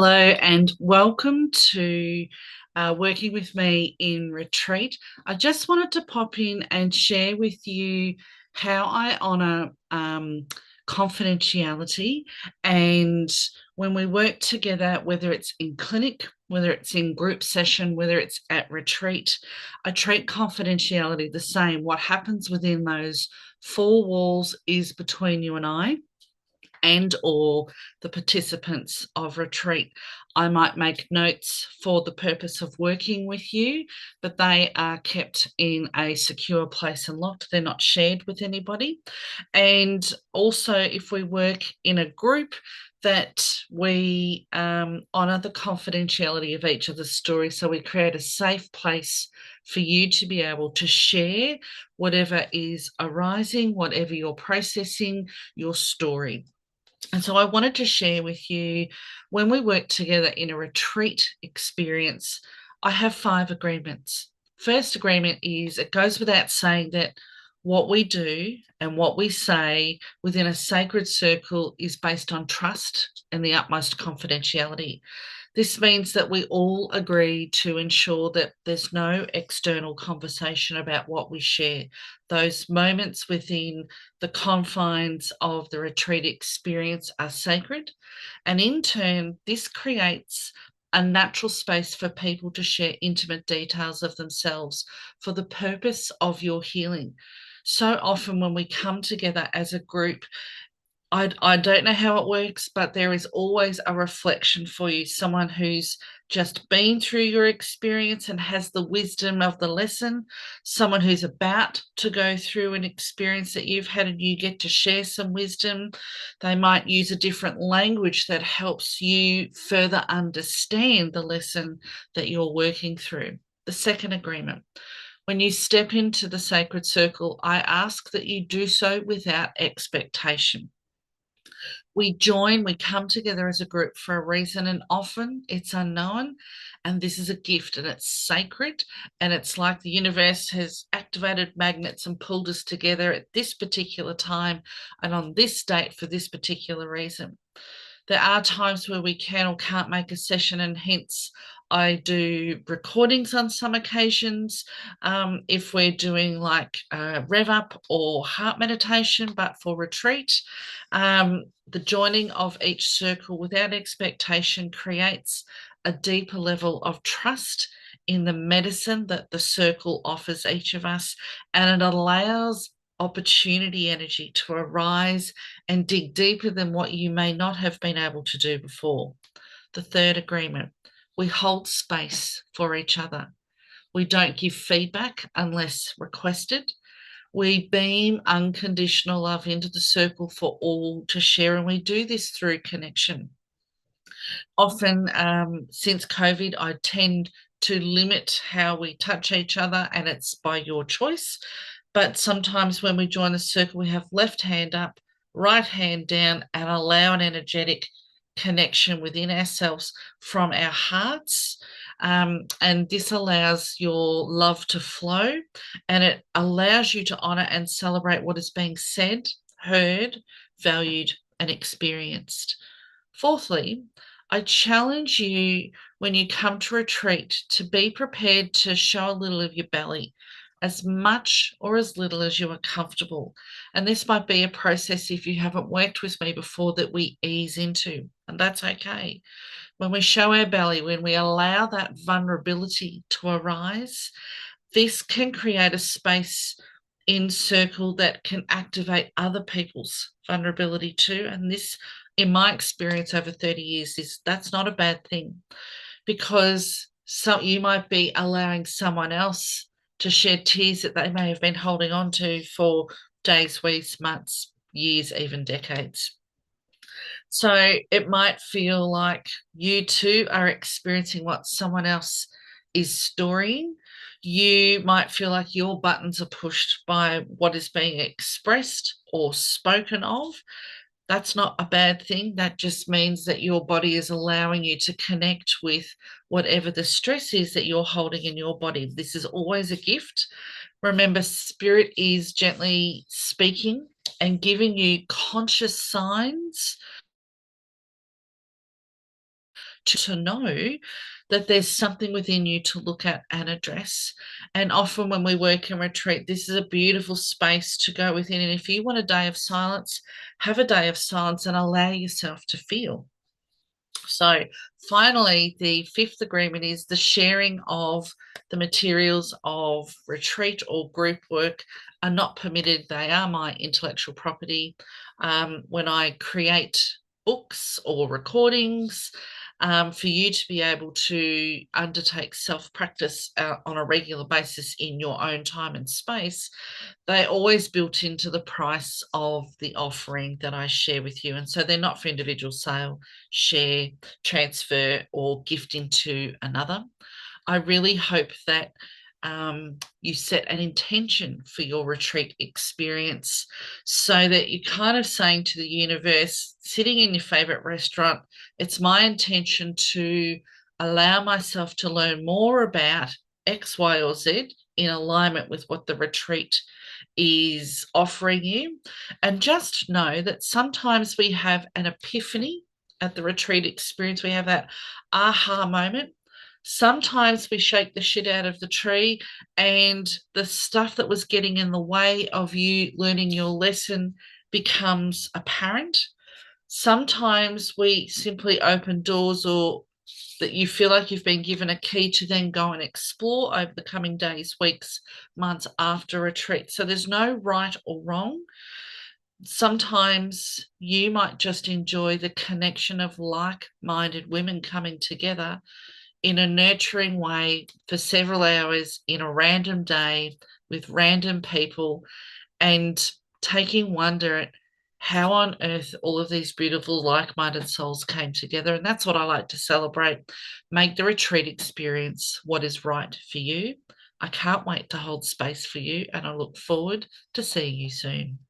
Hello and welcome to Working with Me in Retreat. I just wanted to pop in and share with you how I honour confidentiality. And when we work together, whether it's in clinic, whether it's in group session, whether it's at retreat, I treat confidentiality the same. What happens within those four walls is between you and I and or the participants of retreat. I might make notes for the purpose of working with you, but they are kept in a secure place and locked. They're not shared with anybody. And also, if we work in a group, that we honour the confidentiality of each other's story. So we create a safe place for you to be able to share whatever is arising, whatever you're processing, your story. And so I wanted to share with you when we work together in a retreat experience, I have 5 agreements. First agreement is it goes without saying that what we do and what we say within a sacred circle is based on trust and the utmost confidentiality. This means that we all agree to ensure that there's no external conversation about what we share. Those moments within the confines of the retreat experience are sacred. And in turn, this creates a natural space for people to share intimate details of themselves for the purpose of your healing. So often, when we come together as a group, I don't know how it works, but there is always a reflection for you, someone who's just been through your experience and has the wisdom of the lesson, someone who's about to go through an experience that you've had and you get to share some wisdom. They might use a different language that helps you further understand the lesson that you're working through. The second agreement. When you step into the sacred circle, I ask that you do so without expectation. We come together as a group for a reason, and often it's unknown. And this is a gift and it's sacred. And it's like the universe has activated magnets and pulled us together at this particular time and on this date for this particular reason. There are times where we can or can't make a session, and hence I do recordings on some occasions if we're doing like rev up or heart meditation. But for retreat, the joining of each circle without expectation creates a deeper level of trust in the medicine that the circle offers each of us, and it allows opportunity energy to arise and dig deeper than what you may not have been able to do before. The third agreement, we hold space for each other. We don't give feedback unless requested. We beam unconditional love into the circle for all to share, and we do this through connection. Often, since COVID, I tend to limit how we touch each other, and it's by your choice. But sometimes when we join the circle, we have left hand up, right hand down, and allow an energetic connection within ourselves from our hearts. And this allows your love to flow, and it allows you to honor and celebrate what is being said, heard, valued, and experienced. Fourthly, I challenge you when you come to retreat to be prepared to show a little of your belly, as much or as little as you are comfortable. And this might be a process, if you haven't worked with me before, that we ease into, and that's okay. When we show our belly, when we allow that vulnerability to arise, this can create a space in circle that can activate other people's vulnerability too. And this, in my experience over 30 years, is that's not a bad thing, because you might be allowing someone else to shed tears that they may have been holding on to for days, weeks, months, years, even decades. So it might feel like you too are experiencing what someone else is storing. You might feel like your buttons are pushed by what is being expressed or spoken of. That's not a bad thing. That just means that your body is allowing you to connect with whatever the stress is that you're holding in your body. This is always a gift. Remember, spirit is gently speaking and giving you conscious signs to know that there's something within you to look at and address. And often when we work and retreat, this is a beautiful space to go within. And if you want a day of silence, have a day of silence and allow yourself to feel. So, finally, the fifth agreement is the sharing of the materials of retreat or group work are not permitted. They are my intellectual property. When I create books or recordings, for you to be able to undertake self practice on a regular basis in your own time and space, they're always built into the price of the offering that I share with you. And so they're not for individual sale, share, transfer, or gift into another. I really hope that you set an intention for your retreat experience so that you're kind of saying to the universe, sitting in your favorite restaurant, it's my intention to allow myself to learn more about X, Y, or Z in alignment with what the retreat is offering you. And just know that sometimes we have an epiphany at the retreat experience, we have that aha moment. Sometimes we shake the shit out of the tree, and the stuff that was getting in the way of you learning your lesson becomes apparent. Sometimes we simply open doors, or that you feel like you've been given a key to then go and explore over the coming days, weeks, months after retreat. So there's no right or wrong. Sometimes you might just enjoy the connection of like-minded women coming together in a nurturing way for several hours in a random day with random people, and taking wonder at how on earth all of these beautiful like-minded souls came together. And that's what I like to celebrate. Make the retreat experience what is right for you. I can't wait to hold space for you, and I look forward to seeing you soon.